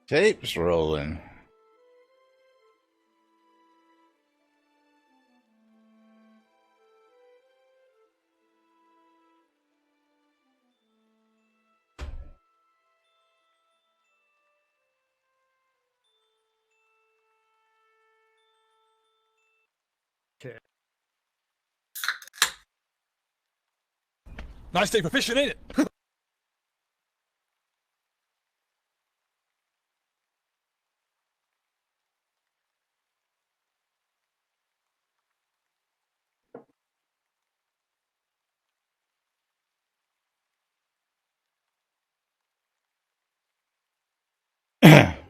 Tape's rolling. Okay. Nice day for fishing, ain't it?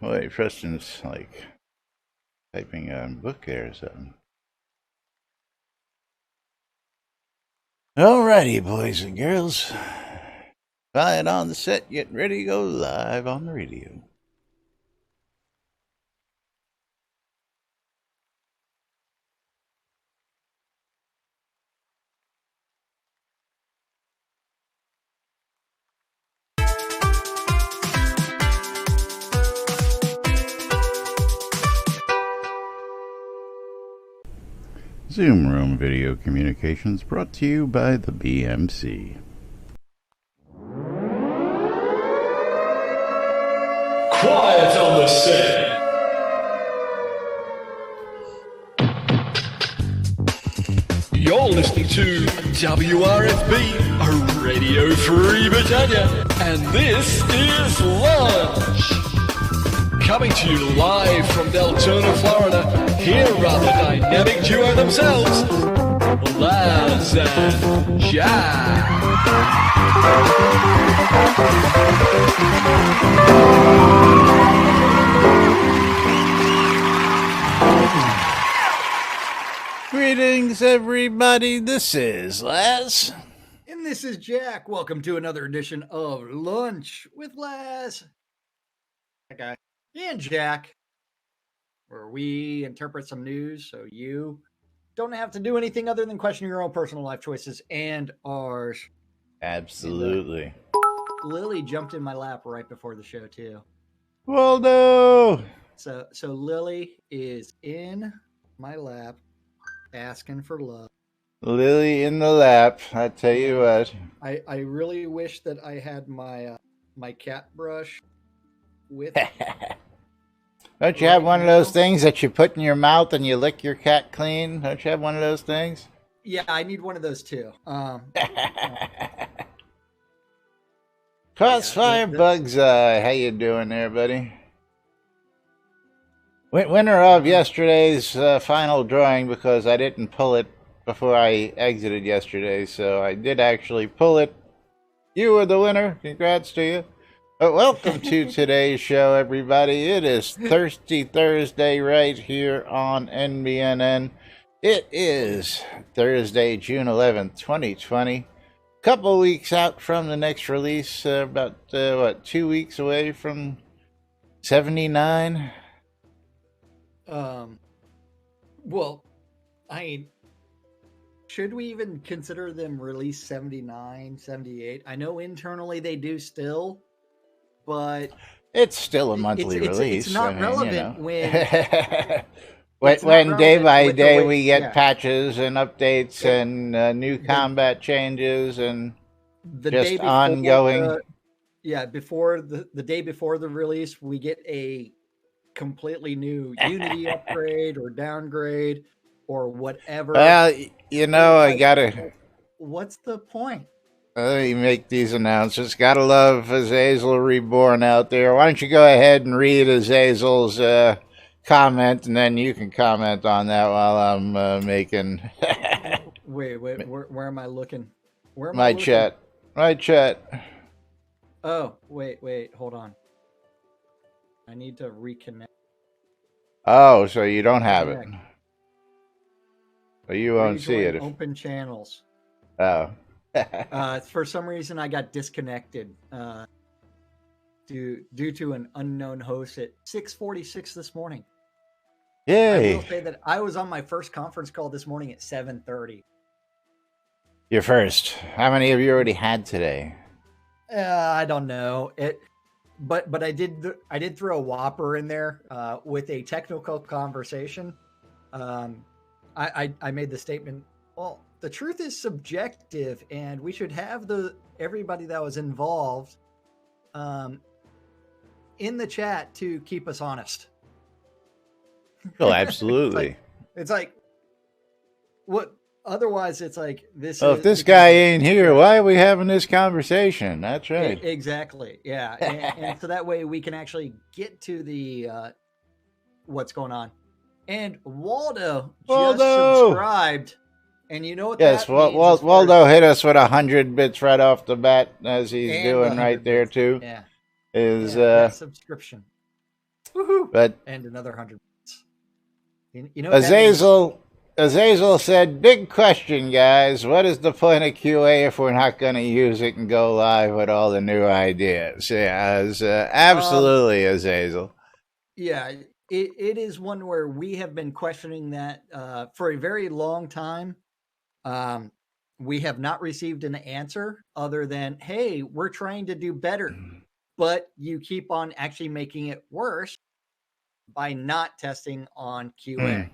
Wait, Preston's like typing a book there or something. Alrighty, boys and girls. Quiet on the set, get ready to go live on the radio. Zoom Room Video Communications brought to you by the BMC. Quiet on the set. You're listening to WRFB, Radio Free Britannia, and this is Lunch. Coming to you live from Deltona, Florida, here are the dynamic duo themselves, Laz and Jack. Greetings, everybody. This is Laz. And this is Jack. Welcome to another edition of Lunch with Laz. Okay. And Jack, where we interpret some news so you don't have to do anything other than question your own personal life choices and ours. Absolutely. Lily jumped in my lap right before the show too. Waldo! So Lily is in my lap asking for love. Lily in the lap, I tell you what. I really wish that I had my my cat brush with Don't you have one of those things that you put in your mouth and you lick your cat clean? Don't you have one of those things? Yeah, I need one of those too. Crossfire Bugs, how you doing there, buddy? Winner of yesterday's final drawing, because I didn't pull it before I exited yesterday, so I did actually pull it. You were the winner. Congrats to you. But welcome to today's show, everybody. It is Thirsty Thursday right here on NBNN. It is Thursday, June 11th, 2020. Couple weeks out from the next release, about 2 weeks away from 79. Well, should we even consider them release 79, 78? I know internally they do still, but it's still a monthly release. It's not relevant when when day by day we get patches and updates and new combat changes and the just day before ongoing. Before the day before the release, we get a completely new Unity upgrade or downgrade or whatever. Well, I gotta. What's the point? You make these announcements. Gotta love Azazel Reborn out there. Why don't you go ahead and read Azazel's comment, and then you can comment on that while I'm making. Wait, where am I looking? Where am my I looking? chat. My chat. Oh, wait, hold on. I need to reconnect. Oh, so you don't have it. So you won't see it. Open channels. Oh. For some reason, I got disconnected due to an unknown host at 6:46 this morning. Yay! I will say that I was on my first conference call this morning at 7:30. Your first. How many have you already had today? I don't know it, but I did throw a whopper in there with a technical conversation. I made the statement. Well, the truth is subjective, and we should have everybody that was involved in the chat to keep us honest. Oh, absolutely. It's like what? Otherwise, it's like this. Well, if this guy ain't here, why are we having this conversation? That's right. Exactly. Yeah, and so that way we can actually get to the what's going on. And Waldo just subscribed, and you know what? Yes, that means Waldo hit us with 100 bits right off the bat, as he's doing right there too. Yeah, is that subscription. Woohoo! But and another 100 bits. You know, Azazel said, "Big question, guys. What is the point of QA if we're not going to use it and go live with all the new ideas?" Yeah, absolutely, Azazel. Yeah, it is one where we have been questioning that for a very long time. We have not received an answer other than, "Hey, we're trying to do better," but you keep on actually making it worse by not testing on QA.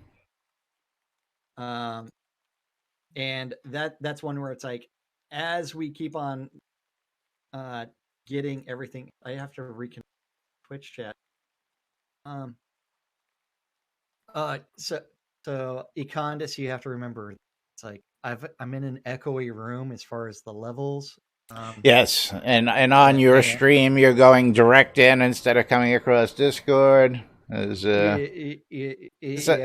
And that's one where it's like, as we keep on getting everything, I have to reconnect Twitch chat. So Econdis, you have to remember, it's like I'm in an echoey room as far as the levels. Yes, and on your stream, you're going direct in instead of coming across Discord. It's a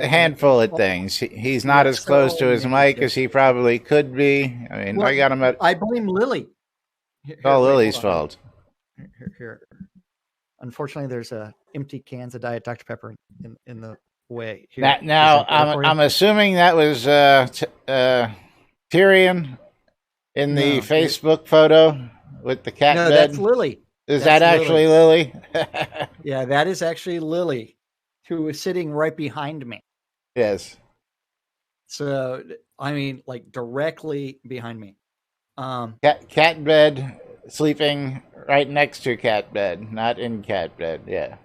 handful of things. He's not as close to his mic as he probably could be. I mean, I got him at. I blame Lily. It's all Lily's fault. Here. Unfortunately, there's empty cans of Diet Dr. Pepper in the way. Here, now I'm assuming that was Tyrion in the Facebook photo with the cat bed. That's Lily. Is that actually Lily? Yeah, that is actually Lily, who is sitting right behind me. Yes. So, I mean, like directly behind me. Cat bed, sleeping right next to cat bed, not in cat bed. Yeah.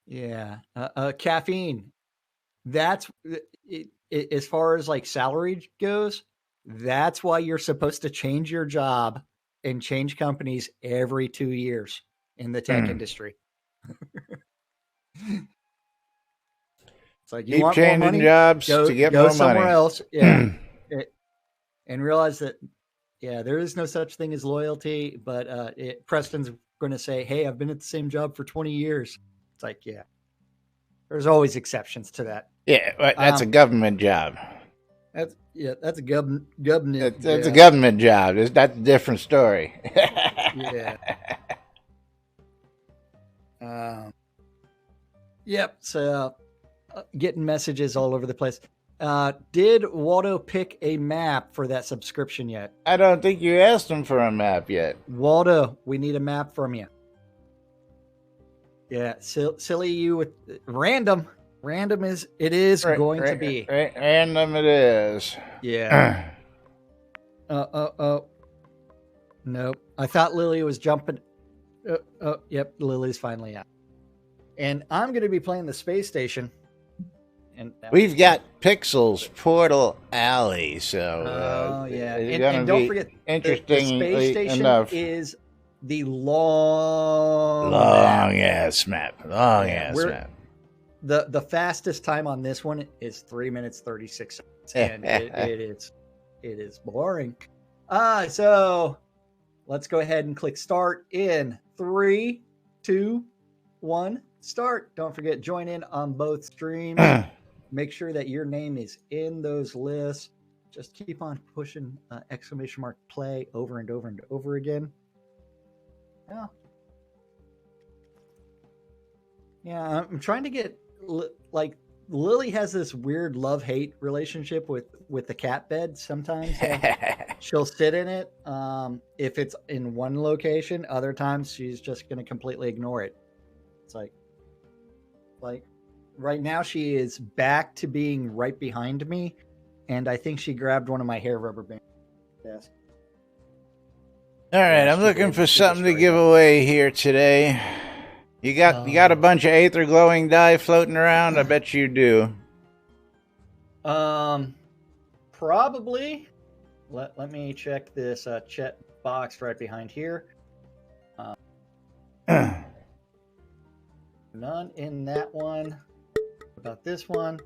Yeah. Caffeine. That's it, as far as like salary goes. That's why you're supposed to change your job and change companies every 2 years in the tech industry. It's like, you want changing more money? jobs to get more money. Go somewhere else. Yeah. And realize that, there is no such thing as loyalty, but Preston's going to say, "Hey, I've been at the same job for 20 years. It's like, there's always exceptions to that. Yeah, that's a government job. That's a government. That's a government job. That's a different story. Yeah. Yep. So getting messages all over the place. Did Waldo pick a map for that subscription yet? I don't think you asked him for a map yet. Waldo, we need a map from you. Yeah, silly you with random. Random is going to be. Random it is. Yeah. Nope. I thought Lily was jumping. Yep, Lily's finally out. And I'm going to be playing the space station. And we've got Pixel's Portal Alley, so and don't forget, interestingly the space station enough, is the long ass map. The fastest time on this one is 3 minutes 36 seconds, and it is boring. So let's go ahead and click start in 3, 2, 1. Start. Don't forget, join in on both streams. Make sure that your name is in those lists. Just keep on pushing !play over and over and over again. Yeah, I'm trying to get, like, Lily has this weird love-hate relationship with the cat bed. Sometimes she'll sit in it if it's in one location. Other times she's just going to completely ignore it. It's like right now she is back to being right behind me, and I think she grabbed one of my hair rubber bands. Yes. All right, Flash I'm to looking be for able something to destroy give them. away here today. You got a bunch of Aether glowing dye floating around? I bet you do. Probably. Let me check this chat box right behind here. None in that one. About this one.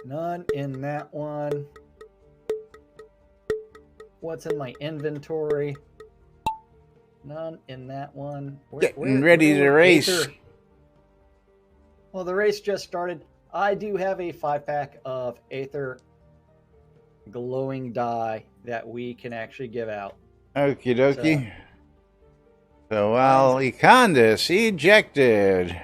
None in that one. What's in my inventory? None in that one. Getting ready to race. Aether? Well, the race just started. I do have a 5-pack of Aether glowing dye that we can actually give out. Okie dokie. So while Econdis ejected.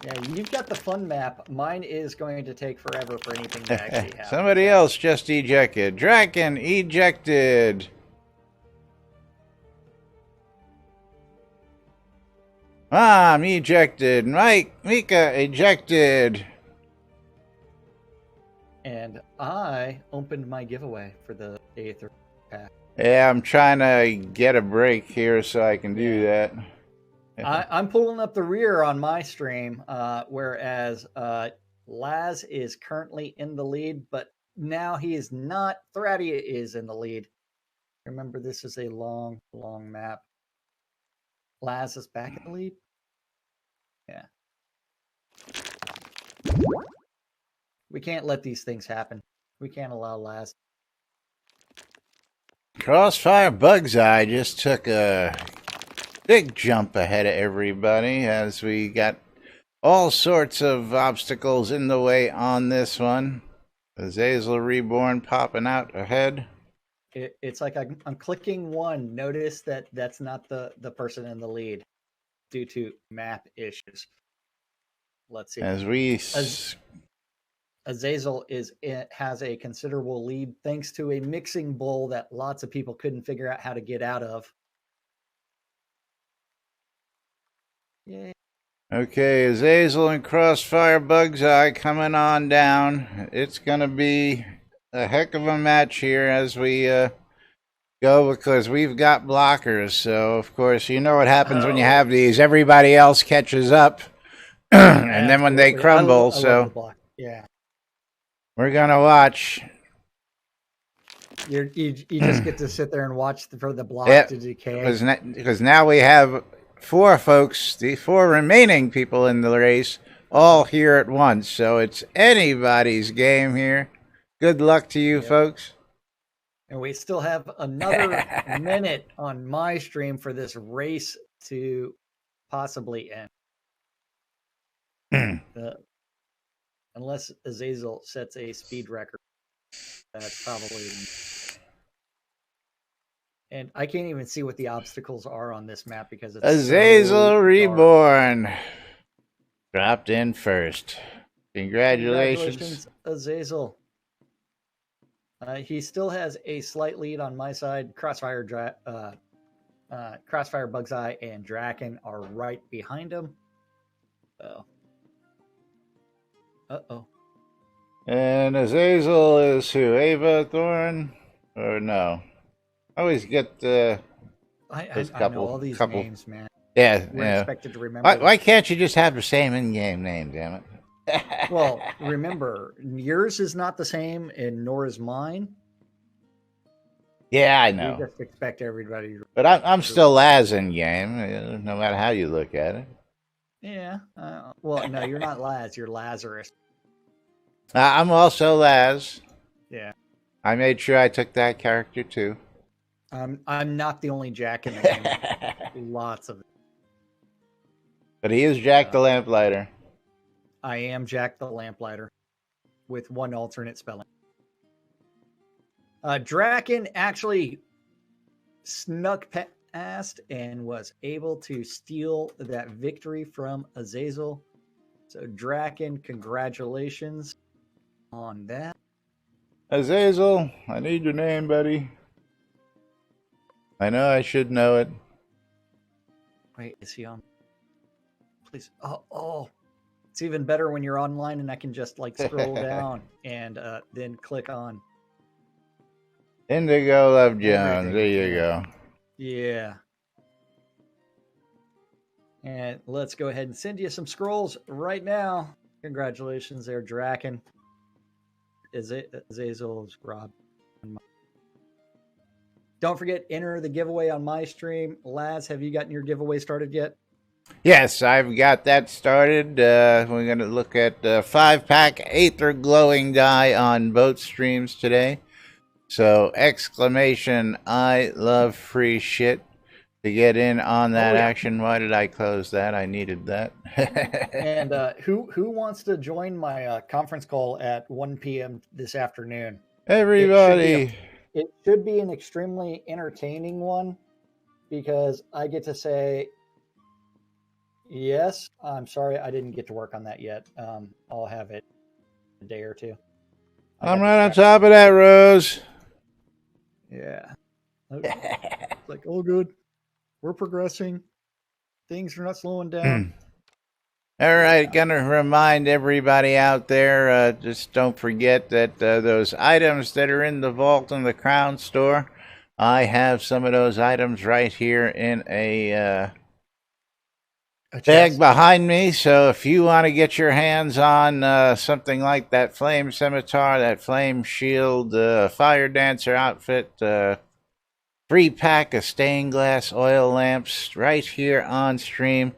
Yeah, you've got the fun map. Mine is going to take forever for anything to actually happen. Somebody else just ejected. Draken ejected. Mom ejected. Mika ejected. And I opened my giveaway for the Aether pack. Yeah, I'm trying to get a break here so I can do that. I'm pulling up the rear on my stream, whereas Laz is currently in the lead, but now he is not. Thradia is in the lead. Remember, this is a long, long map. Laz is back in the lead. Yeah. We can't let these things happen. We can't allow Laz. Crossfire Bug's Eye just took a big jump ahead of everybody as we got all sorts of obstacles in the way on this one. Azazel Reborn popping out ahead. It's like I'm clicking one. Notice that that's not the person in the lead due to map issues. Let's see. As we... Azazel has a considerable lead thanks to a mixing bowl that lots of people couldn't figure out how to get out of. Yay. Okay, Azazel and Crossfire Bug's Eye coming on down. It's going to be a heck of a match here as we go because we've got blockers. So, of course, you know what happens when you have these. Everybody else catches up. And then when they crumble, Yeah. We're going to watch. You just get to sit there and watch for the block to decay. Because now we have four folks, the four remaining people in the race, all here at once. So it's anybody's game here. Good luck to you folks. And we still have another minute on my stream for this race to possibly end. Unless Azazel sets a speed record. That's probably... And I can't even see what the obstacles are on this map because it's Azazel Reborn dropped in first. Congratulations, Azazel. He still has a slight lead on my side. Crossfire Bug's Eye and Draken are right behind him. Uh-oh. And Azazel is who? Ava Thorn? Or no? I always get I know all these names, man. Yeah, We're expected to remember. Why can't you just have the same in-game name, damn it? Well, remember, yours is not the same, and nor is mine. Yeah, I know. We just expect everybody to... But I'm still Laz in-game, no matter how you look at it. Yeah. Well, no, you're not Laz. You're Lazarus. I'm also Laz. Yeah. I made sure I took that character, too. I'm not the only Jack in the game. Lots of it. But he is Jack the Lamplighter. I am Jack the Lamplighter with one alternate spelling. Draken actually snuck past and was able to steal that victory from Azazel. So Draken, congratulations on that. Azazel, I need your name, buddy. I know I should know it. Wait, is he on? Please. Oh. It's even better when you're online and I can just like scroll down and then click on. Indigo Love Jones. There you go. Yeah. And let's go ahead and send you some scrolls right now. Congratulations there, Draken. Azazel's Rob. Don't forget, enter the giveaway on my stream. Laz, have you gotten your giveaway started yet? Yes, I've got that started. We're going to look at 5-pack Aether Glowing Die on both streams today. So, exclamation, I love free shit to get in on that action. Why did I close that? I needed that. And who wants to join my conference call at 1 p.m. this afternoon? Everybody. It should be an extremely entertaining one because I get to say, yes, I'm sorry I didn't get to work on that yet. I'll have it a day or two. I'm right on top of that, Rose. Yeah. It's like, oh, good. We're progressing. Things are not slowing down. All right, gonna remind everybody out there, just don't forget that those items that are in the vault in the Crown store, I have some of those items right here in a bag behind me. So if you want to get your hands on something like that Flame Scimitar, that Flame Shield, Fire Dancer outfit, free pack of stained glass oil lamps right here on stream.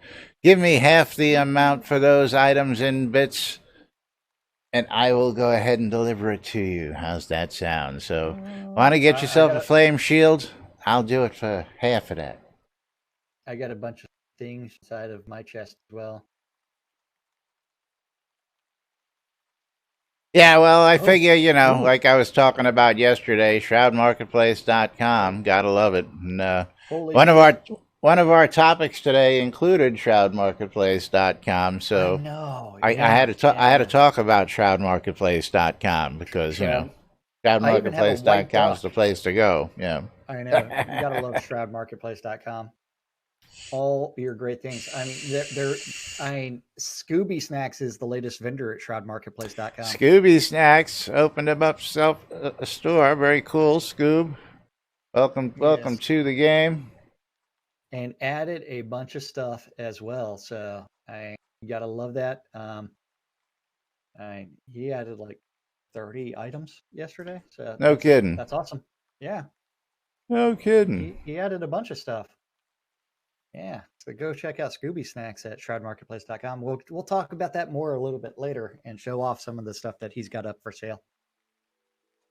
Give me half the amount for those items in bits, and I will go ahead and deliver it to you. How's that sound? So, want to get yourself a flame shield? I'll do it for half of that. I got a bunch of things inside of my chest as well. Yeah, well, I figure, like I was talking about yesterday, shroudmarketplace.com, gotta love it. And one of our topics today included shroudmarketplace.com, so I had to talk about shroudmarketplace.com because shroudmarketplace.com is the place to go. Yeah, I know. You gotta love shroudmarketplace.com. All your great things. I mean, Scooby Snacks is the latest vendor at shroudmarketplace.com. Scooby Snacks opened up a store. Very cool, Scoob. Welcome to the game. And added a bunch of stuff as well. So you gotta love that. He added like 30 items yesterday. So no kidding. That's awesome. Yeah. No kidding. He added a bunch of stuff. Yeah. So go check out Scooby Snacks at shroudmarketplace.com. We'll talk about that more a little bit later and show off some of the stuff that he's got up for sale.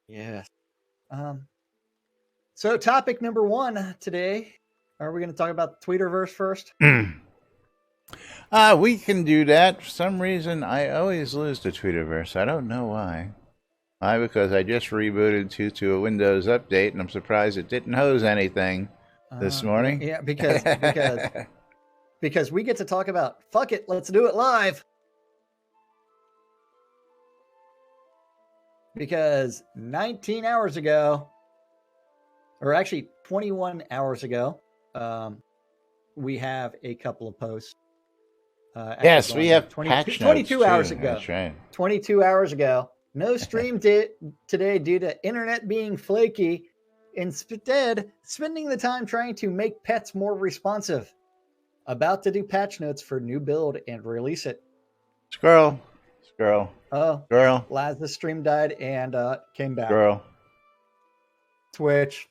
Yes. So topic number 1 today. Are we going to talk about the Tweeterverse first? We can do that. For some reason, I always lose the Tweeterverse. I don't know why. Why? Because I just rebooted to a Windows update, and I'm surprised it didn't hose anything this morning. Yeah, because we get to talk about, fuck it, let's do it live. Because 19 hours ago, or actually 21 hours ago, we have a couple of posts. Yes, we have 22 hours ago. That's right. 22 hours ago. No stream today due to internet being flaky. Instead, spending the time trying to make pets more responsive. About to do patch notes for new build and release it. Squirrel. Oh, girl. Laz's stream died and came back. Girl. Twitch.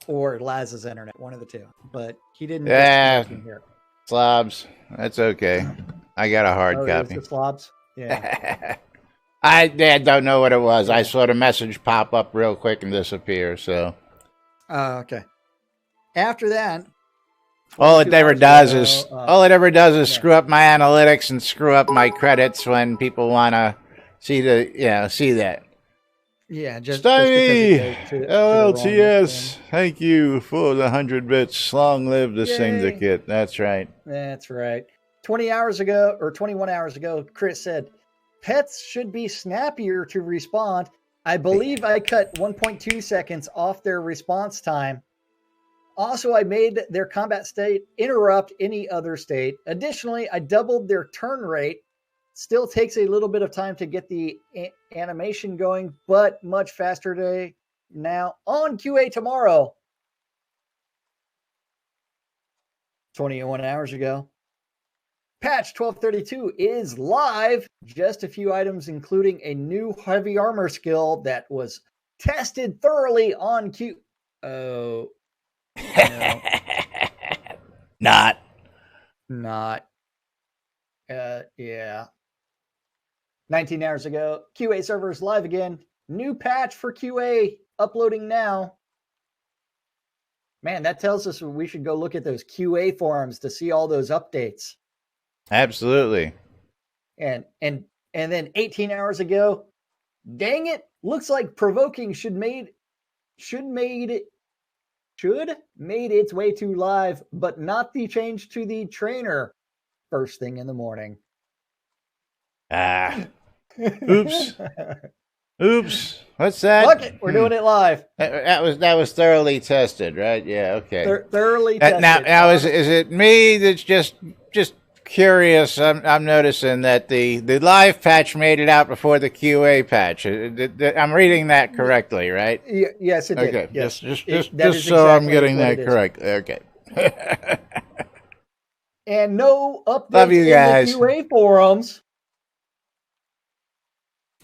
Or Laz's internet, one of the two. But he didn't get here. Slobs. That's okay. I got a hard copy. It was the slobs? Yeah. I don't know what it was. I saw the message pop up real quick and disappear, so. Okay. After that, all it ever does is screw up my analytics and screw up my credits when people want to see that. Yeah, just Stevie LLTS. Thank you for the 100 bits. Long live the syndicate. That's right. 21 hours ago, Chris said, pets should be snappier to respond. I believe I cut 1.2 seconds off their response time. Also, I made their combat state interrupt any other state. Additionally, I doubled their turn rate. Still takes a little bit of time to get the animation going, but much faster today. now on QA tomorrow. 21 hours ago. Patch 1232 is live. Just a few items, including a new heavy armor skill that was tested thoroughly on Q. Oh, no. Not. Yeah. 19 hours ago. QA server is live again. New patch for QA uploading now. Man, that tells us we should go look at those QA forums to see all those updates. Absolutely. And then 18 hours ago, dang it, looks like provoking should made its way to live, but not the change to the trainer first thing in the morning. Oops. Oops. What's that? Fuck it, we're doing it live. That was thoroughly tested, right? Yeah. Okay. Thoroughly tested. Now is it me that's just curious? I'm noticing that the live patch made it out before the QA patch. I'm reading that correctly, right? Yes, it did. Okay. Yes. Just so I'm getting that correct. Okay. And no updates Love you guys. in the QA forums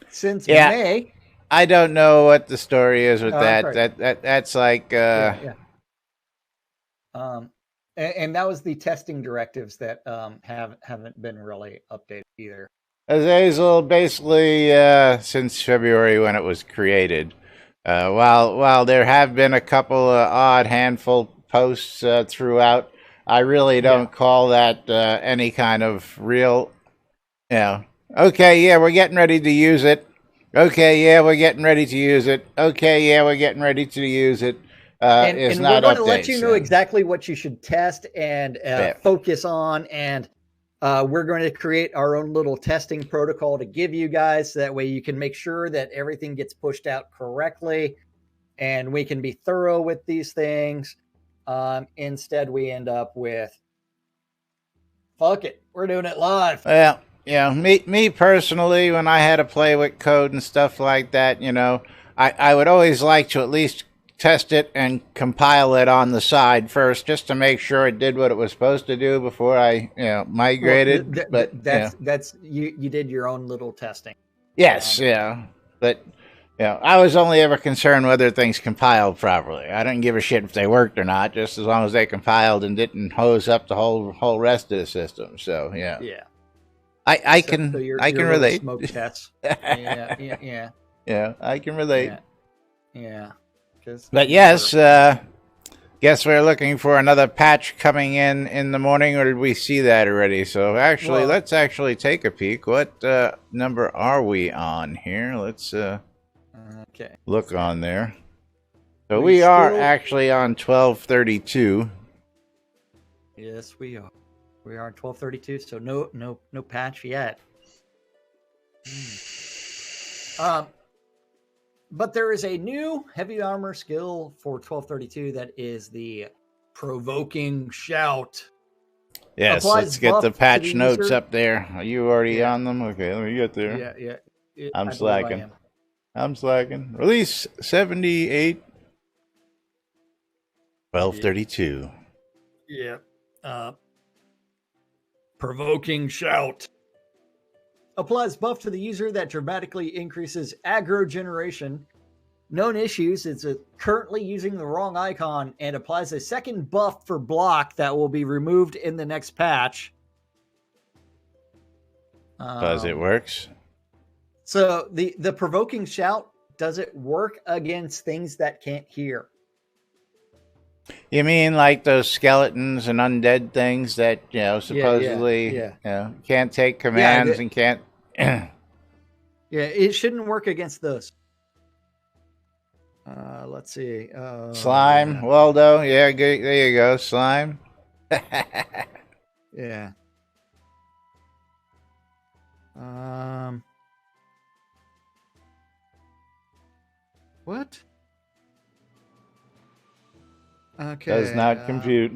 since May. I don't know what the story is with that. Right. That's like yeah. And that was the testing directives that haven't been really updated either. Azazel basically since February when it was created. While there have been a couple of odd handful posts throughout, I really don't call that any kind of real. Okay, yeah, we're getting ready to use it. Okay, yeah, we're getting ready to use it. Okay, yeah, we're getting ready to use it. And not we're going to updates, let you know exactly what you should test and focus on. And we're going to create our own little testing protocol to give you guys. So that way you can make sure that everything gets pushed out correctly. And we can be thorough with these things. Instead, we end up with, fuck it, we're doing it live. Well, me personally, when I had to play with code and stuff like that, I would always like to at least test it and compile it on the side first, just to make sure it did what it was supposed to do before I, migrated. Well, that's you did your own little testing. Yes, but I was only ever concerned whether things compiled properly. I didn't give a shit if they worked or not, just as long as they compiled and didn't hose up the whole rest of the system. So yeah. I can relate. Smoke tests. Yeah. Yeah, I can relate. Yeah. But yes, guess we're looking for another patch coming in the morning, or did we see that already? So actually, let's actually take a peek. What number are we on here? Let's look on there. So we are actually on 1232. Yes, we are. We are on 1232, so no patch yet. But there is a new heavy armor skill for 1232 that is the provoking shout. Yes, let's get the patch notes up there. Are you already on them? Okay, let me get there. Yeah. I'm slacking. Release 78. 1232. Yeah. Provoking shout. Applies buff to the user that dramatically increases aggro generation. Known issues, it's currently using the wrong icon and applies a second buff for block that will be removed in the next patch. Does it works? So the provoking shout, does it work against things that can't hear? You mean like those skeletons and undead things that, supposedly can't take commands and can't... Yeah, it shouldn't work against those. Let's see. Slime, Waldo. Yeah, there you go. Slime. Yeah. What? Okay. Does not compute.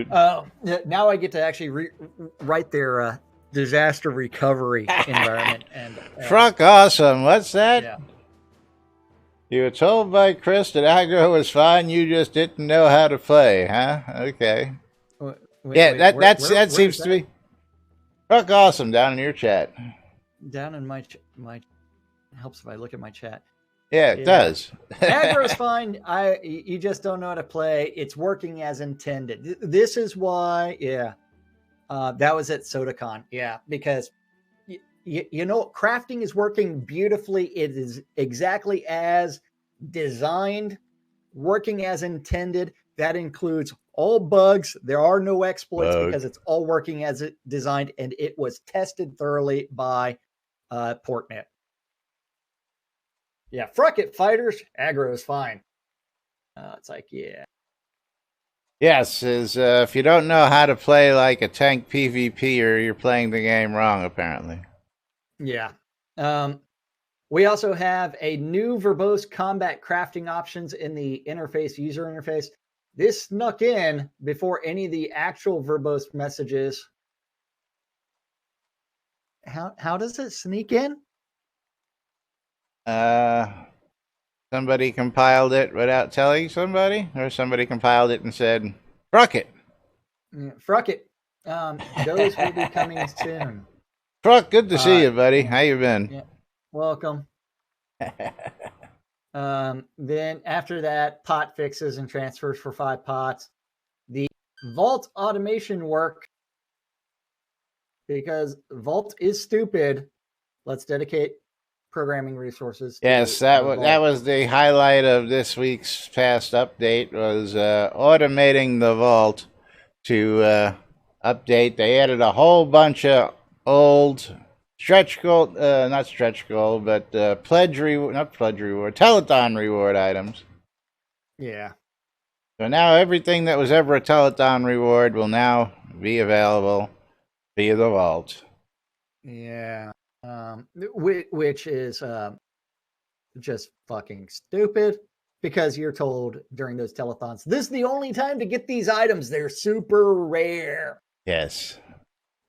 Now I get to actually write their disaster recovery environment. And Fuck awesome. What's that? You were told by Chris that aggro was fine, you just didn't know how to play, huh? Okay. That seems to be fuck awesome down in your chat. Down in my helps if I look at my chat. Yeah, it does. Aggro's fine. You just don't know how to play. It's working as intended. This is why, that was at SodaCon. Yeah, because you know, crafting is working beautifully. It is exactly as designed, working as intended. That includes all bugs. There are no exploits because it's all working as it designed, and it was tested thoroughly by Portnet. Yeah, fruck it, fighters. Aggro is fine. It's like, yeah. Yes, if you don't know how to play like a tank PvP, or you're playing the game wrong, apparently. Yeah. We also have a new verbose combat crafting options in the user interface. This snuck in before any of the actual verbose messages. How does it sneak in? Somebody compiled it without telling somebody, or somebody compiled it and said, "Fruck it." Yeah, fruck it. Those will be coming soon. Fruck, good to see you, buddy. How you been? Yeah, welcome. Then after that, pot fixes and transfers for 5 pots. The Vault automation work, because Vault is stupid. Let's dedicate programming resources. Yes, that was the highlight of this week's past update, was automating the Vault to update. They added a whole bunch of old stretch goal, not stretch goal, but telethon reward items. Yeah. So now everything that was ever a telethon reward will now be available via the Vault. Yeah. Which is just fucking stupid, because you're told during those telethons, this is the only time to get these items. They're super rare. Yes.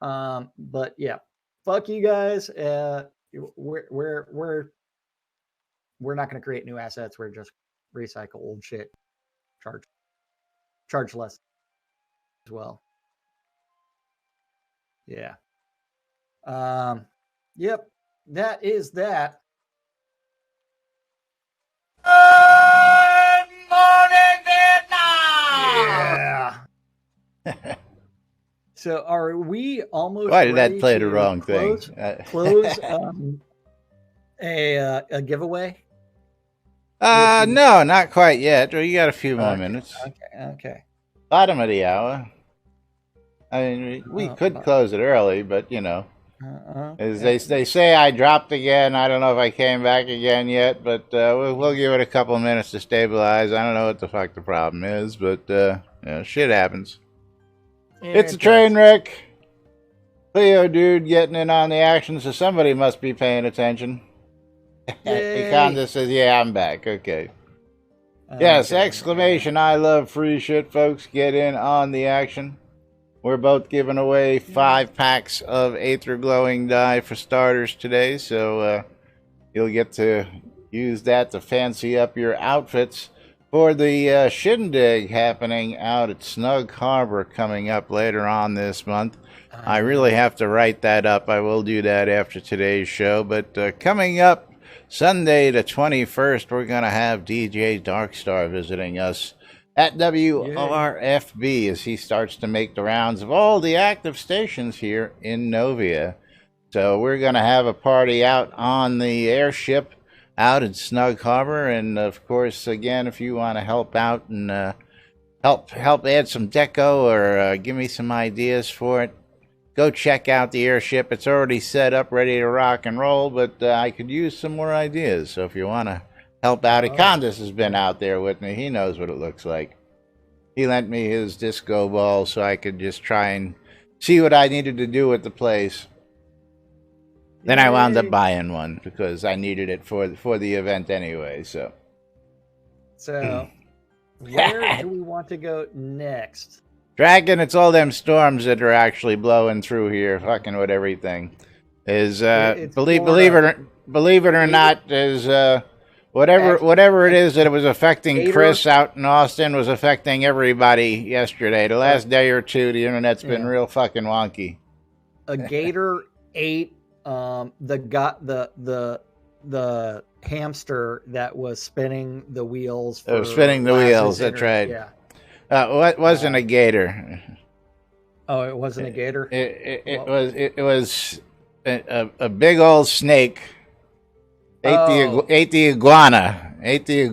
But yeah, fuck you guys. We're not going to create new assets. We're just recycle old shit. Charge less as well. Yeah. Yep. That is that. Good morning, Vietnam! Yeah. So are we almost? Why did that play the wrong thing? Close a giveaway. No, not quite yet. You got a few more minutes. Okay. Bottom of the hour. I mean, we could close it early, but you know, as they say, I dropped again. I don't know if I came back again yet, but we'll give it a couple of minutes to stabilize. I don't know what the fuck the problem is, but shit happens. It's a train wreck. Cleo dude getting in on the action, so somebody must be paying attention. Econda says, yeah, I'm back. Okay. Yes, exclamation, I love free shit, folks. Get in on the action. We're both giving away 5 packs of Aether Glowing Dye for starters today, so you'll get to use that to fancy up your outfits for the shindig happening out at Snug Harbor coming up later on this month. I really have to write that up. I will do that after today's show, but coming up Sunday the 21st, we're going to have DJ Darkstar visiting us at WRFB as he starts to make the rounds of all the active stations here in Novia. So we're going to have a party out on the airship out in Snug Harbor, and of course, again, if you want to help out and help add some deco or give me some ideas for it, go check out the airship. It's already set up, ready to rock and roll, but I could use some more ideas. So if you want to help out, Econdas has been out there with me. He knows what it looks like. He lent me his disco ball so I could just try and see what I needed to do with the place. Then I wound up buying one because I needed it for the event anyway. So where do we want to go next? Dragon, it's all them storms that are actually blowing through here, fucking with everything. Is believe it or not, is Whatever it is that was affecting Gator. Chris out in Austin was affecting everybody yesterday. The last day or two, the internet's been real fucking wonky. A gator ate the hamster that was spinning the wheels. It was spinning the wheels. That's right. Yeah. What wasn't a gator? Oh, it wasn't a gator. It was a big old snake. Ate the iguana. Okay.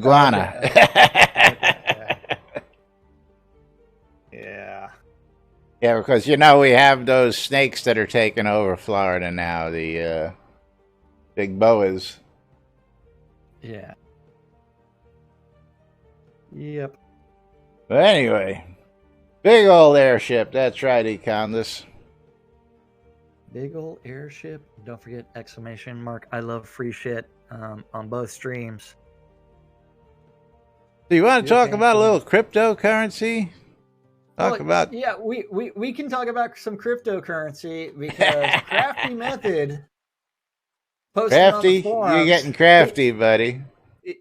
Yeah. Yeah, because we have those snakes that are taking over Florida now. The big boas. Yeah. Yep. But anyway, big old airship. That's right, Econdas. Big old airship. Don't forget exclamation mark. I love free shit on both streams. Do you want to talk about a little cryptocurrency? Yeah, we can talk about some cryptocurrency because Crafty Method posted on the forums. You're getting crafty, buddy.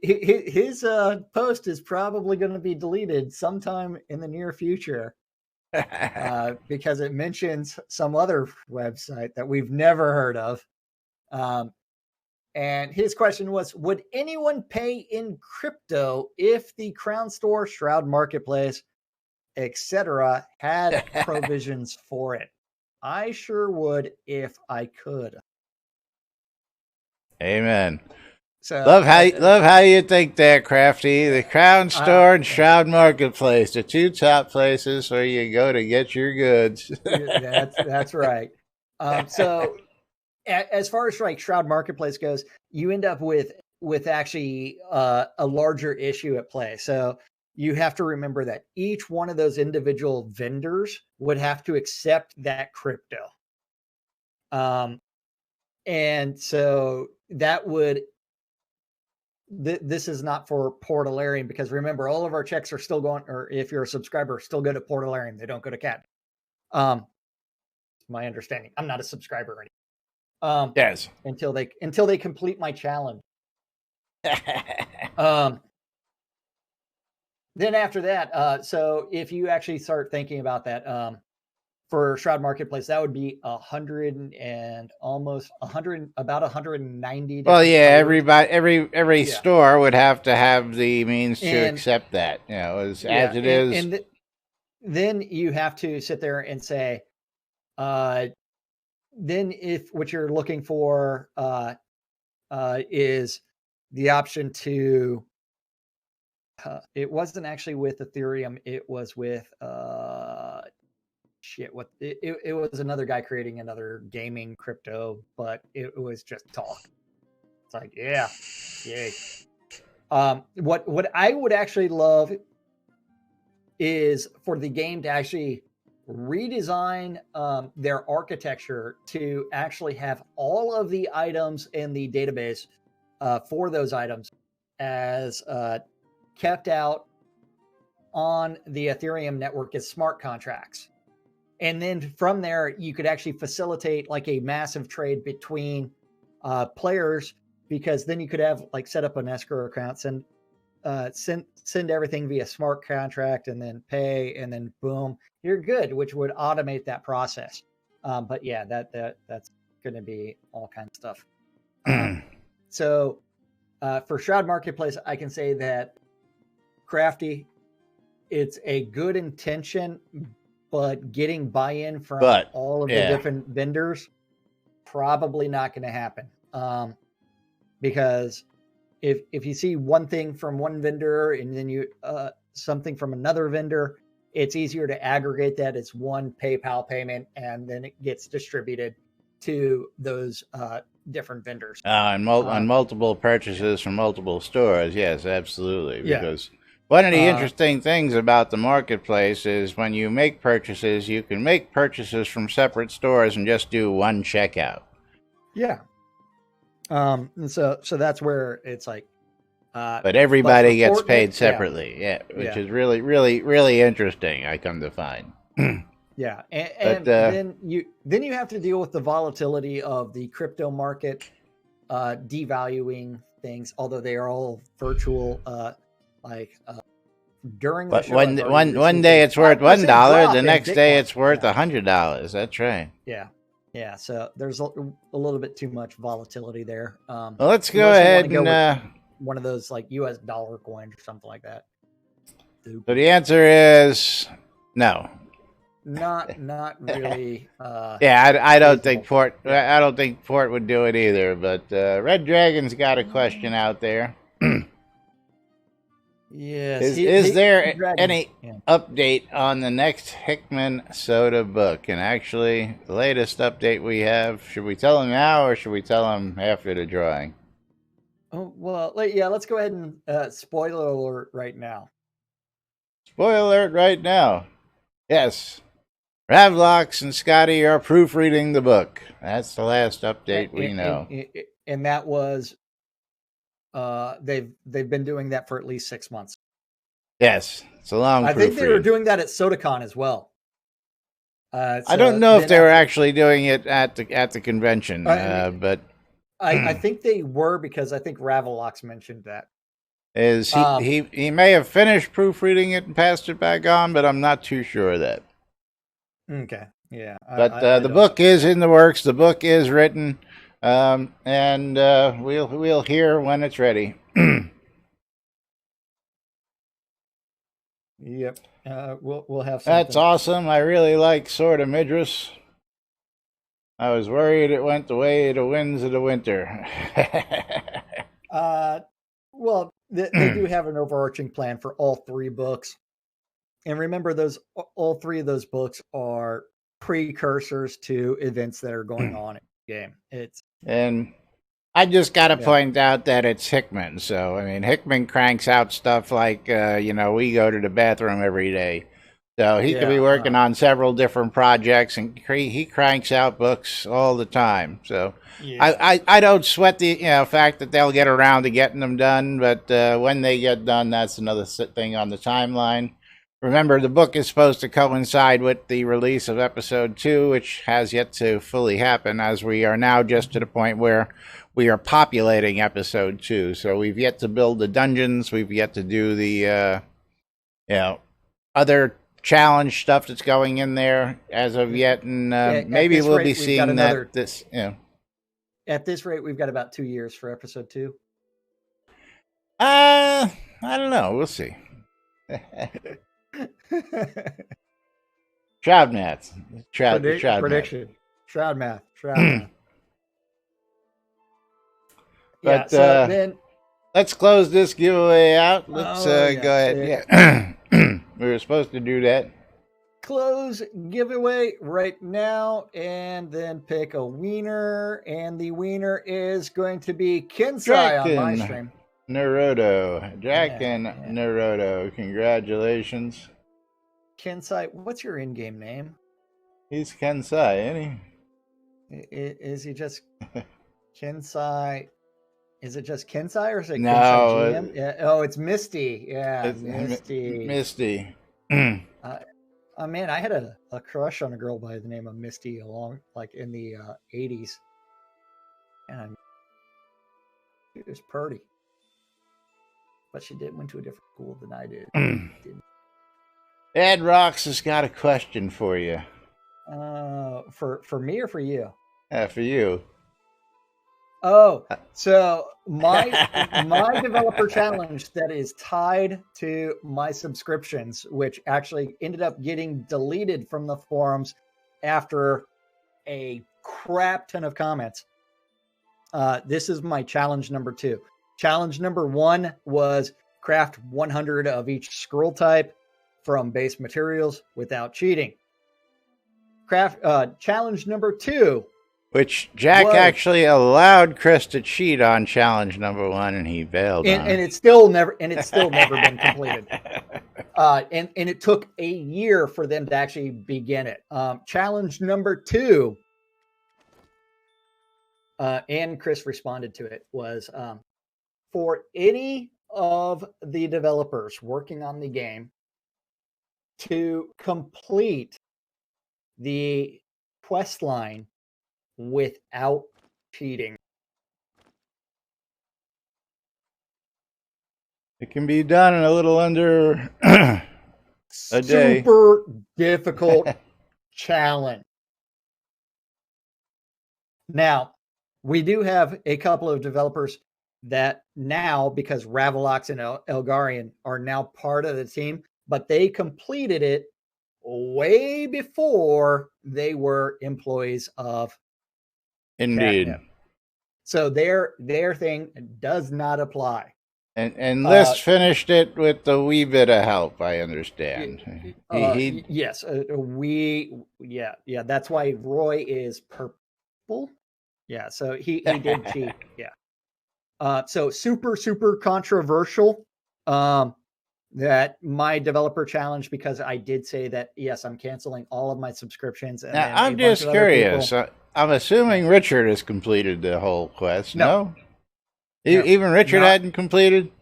His post is probably going to be deleted sometime in the near future because it mentions some other website that we've never heard of. And his question was, would anyone pay in crypto if the Crown Store, Shroud Marketplace, etc. had provisions for it? I sure would if I could. Amen. So love how you think that, Crafty. The Crown Store and Shroud Marketplace, the two top places where you go to get your goods. That's right. So as far as like Shroud Marketplace goes, you end up with actually a larger issue at play. So you have to remember that each one of those individual vendors would have to accept that crypto. And so that would, this is not for Portalarian, because remember, all of our checks are still going, or if you're a subscriber, still go to Portalarian. They don't go to Cat. My understanding. I'm not a subscriber anymore. Yes. Until they complete my challenge. Then after that, so if you actually start thinking about that, for Shroud Marketplace, that would be about 190. Well, yeah, every store would have to have the means to accept that. As it is. And then you have to sit there and say, then if what you're looking for is the option to, it wasn't actually with Ethereum, it was with it was another guy creating another gaming crypto, but it was just talk. It's like, yeah, yay. What I would actually love is for the game to actually redesign their architecture to actually have all of the items in the database for those items as kept out on the Ethereum network as smart contracts. And then from there, you could actually facilitate like a massive trade between players, because then you could have like set up an escrow account, send everything via smart contract, and then pay, and then boom, you're good, which would automate that process. But yeah, that's going to be all kinds of stuff. So for Shroud Marketplace, I can say that Crafty, it's a good intention, but getting buy-in from all of the different vendors, probably not going to happen. Because if you see one thing from one vendor and then you something from another vendor, it's easier to aggregate that as one PayPal payment, and then it gets distributed to those different vendors. On multiple purchases from multiple stores, yes, absolutely. Because one of the interesting things about the marketplace is when you make purchases, you can make purchases from separate stores and just do one checkout. Yeah. And so that's where it's like, but everybody gets paid separately. Which is really, really, really interesting. I come to find. Yeah. And then you have to deal with the volatility of the crypto market, devaluing things, although they are all virtual. During the But show, I've already one received day a it's worth 5% $1, drop the in next day Bitcoin. it's worth Yeah. $100. That's right. Yeah. So there's a little bit too much volatility there. Well, let's go unless you ahead wanna go and. with one of those like US dollar coins or something like that. So the answer is no. Not really. Yeah, I don't think reasonable. Port. Yeah. I don't think Port would do it either. But Red Dragon's got a question out there. Yes. Is there Dragon. any Yeah. update on the next Hickman Soda book? And actually, the latest update we have. Should we tell him now, or should we tell him after the drawing? Oh well, let's go ahead and spoiler alert right now. Spoiler alert right now. Yes. Ravlox and Scotty are proofreading the book. That's the last update we know. And that was they've been doing that for at least 6 months. Yes, it's a long. I think they were doing that at SodaCon as well. I don't know if they were actually doing it at the convention, but I think they were, because I think Ravlox mentioned that. Is he may have finished proofreading it and passed it back on, but I'm not too sure of that. Okay, yeah. But the book is in the works. The book is written, and we'll hear when it's ready. Yep. We'll have something. That's awesome. I really like Sword of Midras. I was worried it went the way of the winds of the winter. Well, they do have an overarching plan for all 3 books. And remember, all 3 of those books are precursors to events that are going on in the game. And I just got to point out that it's Hickman. So, I mean, Hickman cranks out stuff like, we go to the bathroom every day. So he could be working on several different projects, and he cranks out books all the time. So I don't sweat the fact that they'll get around to getting them done. But when they get done, that's another thing on the timeline. Remember, the book is supposed to coincide with the release of episode 2, which has yet to fully happen, as we are now just to the point where we are populating episode 2. So we've yet to build the dungeons. We've yet to do the, other challenge stuff that's going in there as of yet. And maybe we'll be seeing that this, At this rate, we've got about 2 years for episode 2. I don't know. We'll see. Shroud math. Prediction. Shroud math. But then let's close this giveaway out. Let's go ahead. Yeah. We were supposed to do that. Close giveaway right now, and then pick a wiener. And the wiener is going to be Kinsai on my stream. Naruto. Jack and Naruto. Congratulations. Kinsai, what's your in-game name? He's Kensai, ain't he? Is he just Kinsai? Is it just Kinsai, or is it no? Kinsai GM? It's Misty. Yeah, Misty. Man, I had a crush on a girl by the name of Misty in the 80s, and it was pretty. But she went to a different school than I did. Ed Rocks has got a question for you. For me or for you? For you. Oh, so my developer challenge that is tied to my subscriptions, which actually ended up getting deleted from the forums after a crap ton of comments. This is my challenge number 2. Challenge number 1 was craft 100 of each scroll type from base materials without cheating. Challenge number 2, which Jack actually allowed Chris to cheat on challenge number 1, and he bailed on. And it's still never been completed. And it took a year for them to actually begin it. Challenge number 2, and Chris responded to it, was for any of the developers working on the game to complete the quest line without cheating. It can be done in a little under a day. Super difficult challenge. Now, we do have a couple of developers that now, because Ravalox and Elgarian are now part of the team, but they completed it way before they were employees of Indeed. Catnip. So their thing does not apply. And List finished it with a wee bit of help, I understand. Yes, that's why Roy is purple. Yeah, so he did cheat. Yeah. So super controversial. That my developer challenge, because I did say that yes, I'm canceling all of my subscriptions. And now, I'm just curious. I'm assuming Richard has completed the whole quest. No? Even Richard hadn't completed?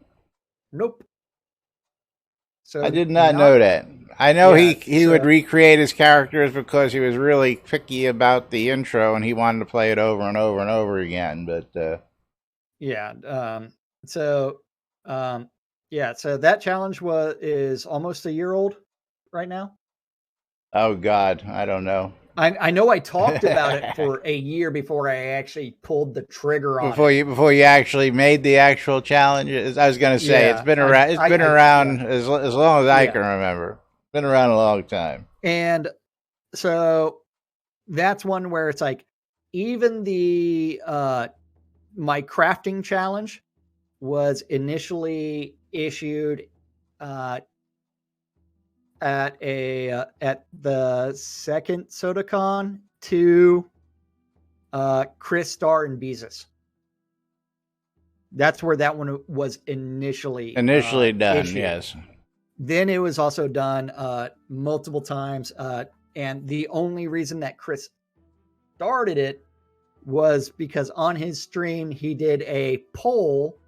Nope. So I did not know that. I know he would recreate his characters because he was really picky about the intro and he wanted to play it over and over and over again. But so that challenge is almost a year old right now. Oh God, I don't know. I know I talked about it for a year before I actually pulled the trigger on it. Before you actually made the actual challenge. I was going to say it's been around. It's been around as long as I can remember. Been around a long time. And so that's one where it's like even the my crafting challenge was initially issued at the second SodaCon to Chris Starr and Beezus. That's where that one was initially done. Issued. Yes. Then it was also done multiple times, and the only reason that Chris started it was because on his stream he did a poll,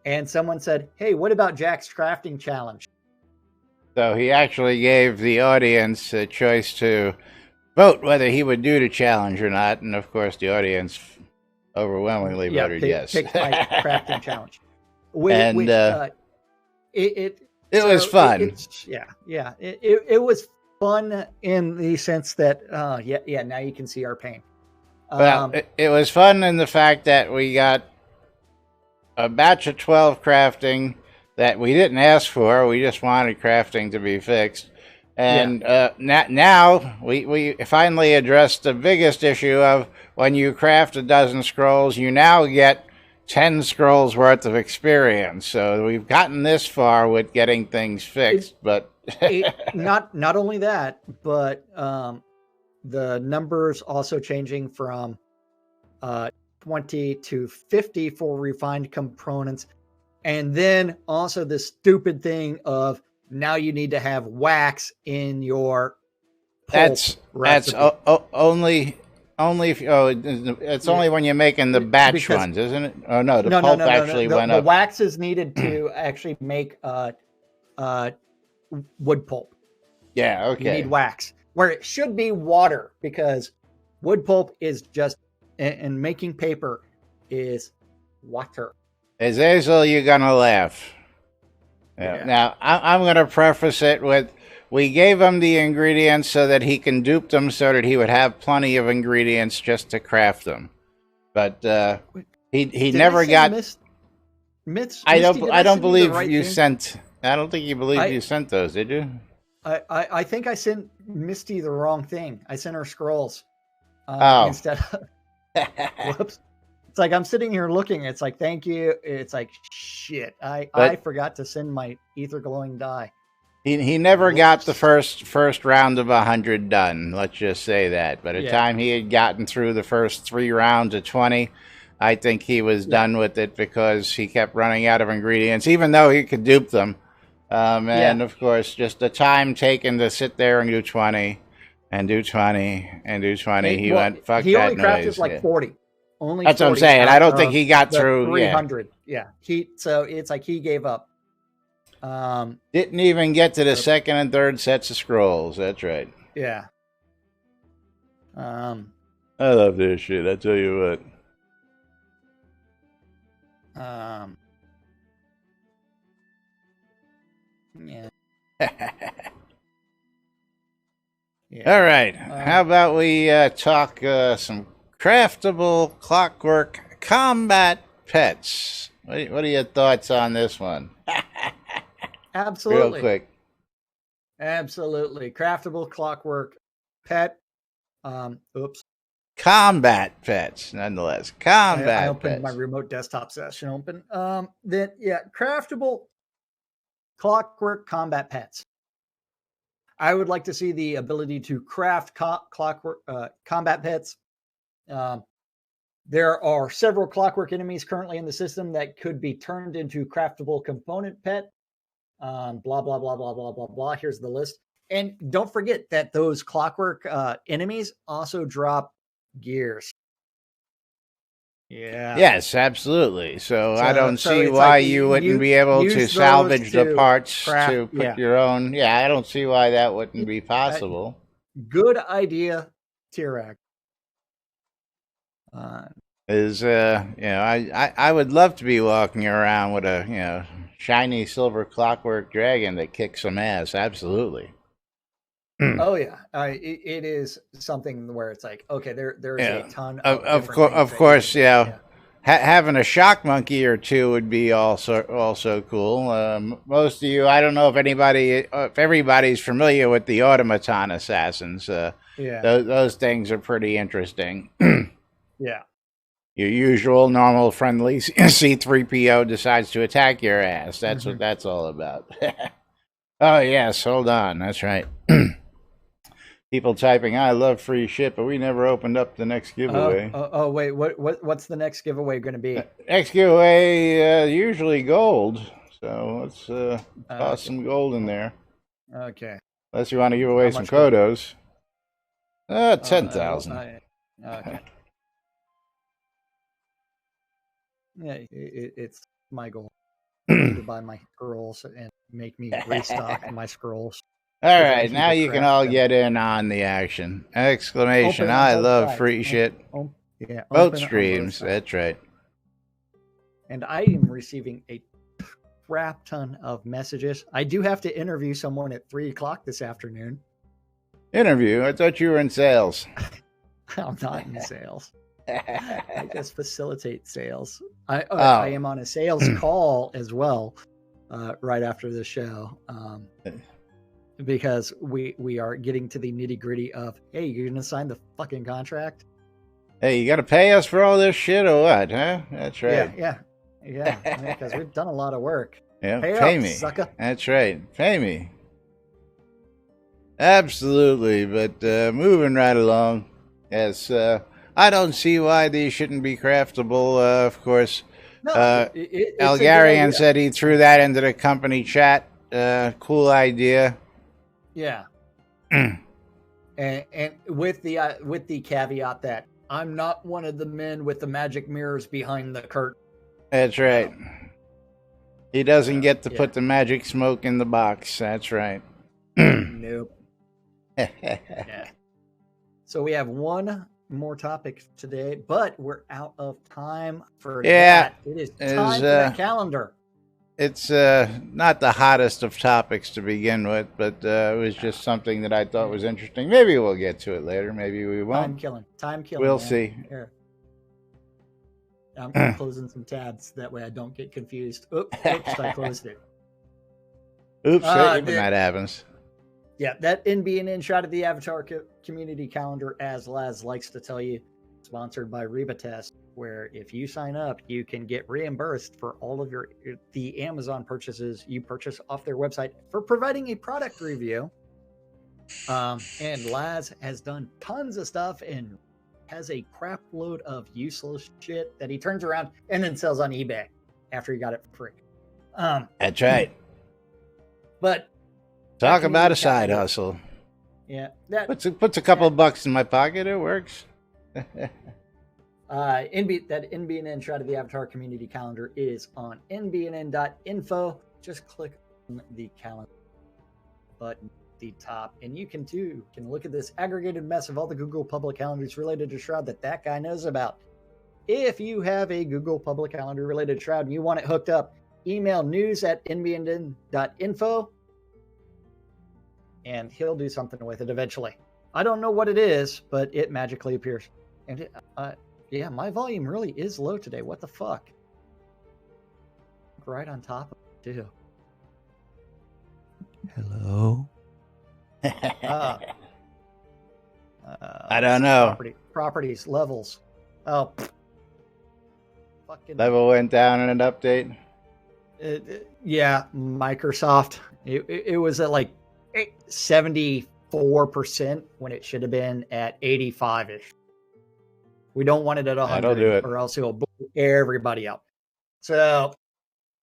and someone said, "Hey, what about Jack's crafting challenge?" So he actually gave the audience a choice to vote whether he would do the challenge or not, and of course the audience overwhelmingly voted yes. Picked my crafting challenge. It was fun. It was fun in the sense that now you can see our pain. Well, it was fun in the fact that we got a batch of 12 crafting that we didn't ask for. We just wanted crafting to be fixed. And now we finally addressed the biggest issue of when you craft a dozen scrolls, you now get 10 scrolls worth of experience. So we've gotten this far with getting things fixed. Not only that, but the numbers also changing from 20 to 50 for refined components. And then also the stupid thing of now you need to have wax in your pulp recipe. Only if it's only when you're making the batch ones, isn't it? Oh no, the pulp actually went up. The wax is needed to actually make wood pulp. Yeah, okay. You need wax where it should be water, because wood pulp is just, and making paper is water. Azazel, you're gonna laugh. Yeah. Now, I'm going to preface it with, we gave him the ingredients so that he can dupe them so that he would have plenty of ingredients just to craft them. But he never got... I don't believe you sent... I don't think you believe you sent those, did you? I think I sent Misty the wrong thing. I sent her scrolls instead of... Whoops. It's like I'm sitting here looking. It's like, thank you. It's like, shit. I forgot to send my ether glowing dye. He never got the first round of 100 done. Let's just say that. By the time he had gotten through the first 3 rounds of 20, I think he was done with it because he kept running out of ingredients, even though he could dupe them. And of course, just the time taken to sit there and do 20 and do 20 and do 20. He went, fuck that noise. He only crafted like 40. Only that's what I'm saying. I don't think he got through 300. Yeah. So it's like he gave up. Didn't even get to the second and third sets of scrolls. That's right. Yeah. I love this shit. I tell you what. Yeah. All right. How about we talk some craftable clockwork combat pets? What are your thoughts on this one? Absolutely. Real quick. Absolutely. Craftable clockwork pet. Combat pets, nonetheless. I opened Pets. my remote desktop session open. Craftable clockwork combat pets. I would like to see the ability to craft clockwork combat pets. There are several clockwork enemies currently in the system that could be turned into craftable component pet. Blah, blah, blah, blah, blah, blah, blah. Here's the list. And don't forget that those clockwork enemies also drop gears. Yeah. Yes, absolutely. So I don't see why like you wouldn't be able to salvage the parts to put your own. Yeah, I don't see why that wouldn't be possible. Good idea, T-Rex. I would love to be walking around with a shiny silver clockwork dragon that kicks some ass. Absolutely. Oh yeah, it is something where it's like, okay, there's a ton of course, having a shock monkey or two would be also cool. Most of you, I don't know if everybody's familiar with the automaton assassins. Those things are pretty interesting. Yeah. Your usual normal friendly C-3PO decides to attack your ass. That's what that's all about. Oh yes, hold on. That's right. People typing, I love free shit, but we never opened up the next giveaway. Wait, what's the next giveaway going to be? Next giveaway, usually gold. So let's toss some gold in there. Okay. Unless you want to give away some Kodos. 10,000. Okay. Yeah, it's my goal to buy my scrolls and make me restock my scrolls. All right, now you can all get in on the action. Exclamation, I love free shit. Both streams, that's right. And I am receiving a crap ton of messages. I do have to interview someone at 3 o'clock this afternoon. Interview? I thought you were in sales. I'm not in sales. I just facilitate sales. I am on a sales call as well right after the show. Because we are getting to the nitty gritty of, hey, you're going to sign the fucking contract? Hey, you got to pay us for all this shit or what, huh? That's right. Yeah, because we've done a lot of work. Yeah, pay me. Sucker. That's right. Pay me. Absolutely, but moving right along. Yes, I don't see why these shouldn't be craftable, of course. No, Algarian said he threw that into the company chat. Cool idea. Yeah. and with the caveat that I'm not one of the men with the magic mirrors behind the curtain. That's right. He doesn't get to put the magic smoke in the box. That's right. Nope. Yeah. So we have one more topic today, but we're out of time for that. It is time for the calendar. It's not the hottest of topics to begin with, but it was just something that I thought was interesting. Maybe we'll get to it later. Maybe we won't. Time killing. We'll see. Here. I'm closing some tabs. That way I don't get confused. Oops, I closed it. Oops, that happens. Yeah, that NBNN Shroud of the Avatar community calendar, as Laz likes to tell you, sponsored by Reba Test, where if you sign up, you can get reimbursed for all of the Amazon purchases you purchase off their website for providing a product review. And Laz has done tons of stuff and has a crap load of useless shit that he turns around and then sells on eBay after he got it for free. That's right. But talk about a side hustle. Yeah, puts a couple of bucks in my pocket. It works. That NBNN Shroud of the Avatar community calendar is on nbnn.info. Just click on the calendar button at the top, and you can look at this aggregated mess of all the Google public calendars related to Shroud that guy knows about. If you have a Google public calendar related to Shroud and you want it hooked up, email news@nbnn.info. and he'll do something with it eventually. I don't know what it is, but it magically appears. And yeah, my volume really is low today. What the fuck? Right on top of it, too. Hello? I don't know. Properties, levels. Oh, fucking Level went down in an update. yeah, Microsoft. It was at like 74% when it should have been at 85-ish. We don't want it at 100, That'll do it. or else it'll blow everybody up. So,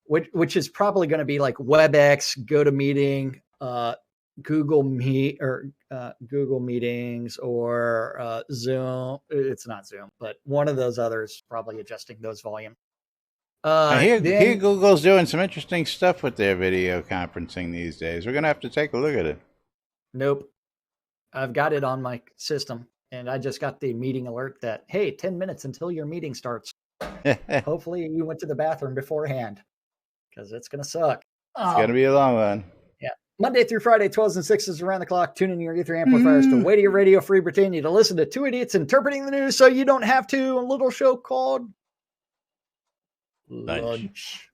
which is probably going to be like WebEx, GoToMeeting, Google Meet, or Google Meetings, or Zoom. It's not Zoom, but one of those others probably adjusting those volume. Here Google's doing some interesting stuff with their video conferencing these days. We're going to have to take a look at it. Nope. I've got it on my system, and I just got the meeting alert that, hey, 10 minutes until your meeting starts. Hopefully you went to the bathroom beforehand, because it's going to suck. It's going to be a long one. Yeah. Monday through Friday, 12s and 6s around the clock. Tune in your E3 amplifiers to Radio Radio Free Britannia to listen to two idiots interpreting the news so you don't have to. A little show called Lunch.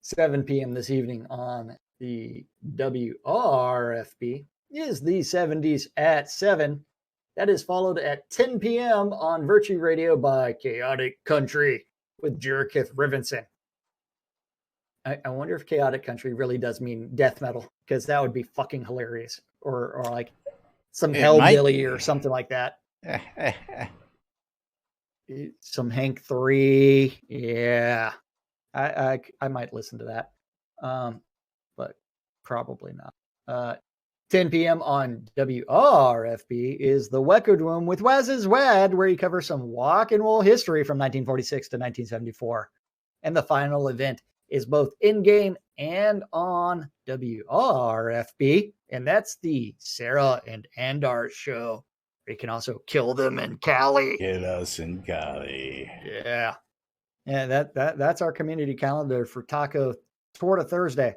7 p.m. this evening on the WRFB is the 70s at 7. That is followed at 10 p.m. on Virtue Radio by Chaotic Country with Jerkith Rivenson. I wonder if Chaotic Country really does mean death metal, because that would be fucking hilarious. Or like some Hellbilly or something like that. Some Hank 3. Yeah. I might listen to that. But probably not. 10 p.m. on WRFB is the Weckerd Room with Waz's Wad, where you cover some rock and roll history from 1946 to 1974. And the final event is both in-game and on WRFB, and that's the Sarah and Andar show. You can also kill them in Cali. Kill us in Cali. Yeah. Yeah, that's our community calendar for Taco Torta Thursday.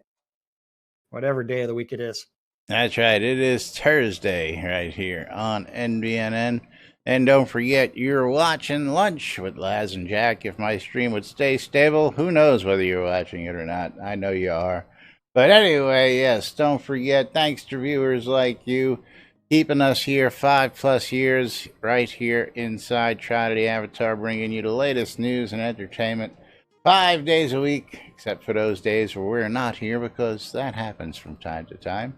Whatever day of the week it is. That's right. It is Thursday right here on NBNN. And don't forget, you're watching Lunch with Laz and Jack. If my stream would stay stable, who knows whether you're watching it or not. I know you are. But anyway, yes, don't forget, thanks to viewers like you, keeping us here 5+ years right here inside Trinity Avatar, bringing you the latest news and entertainment 5 days a week, except for those days where we're not here, because that happens from time to time.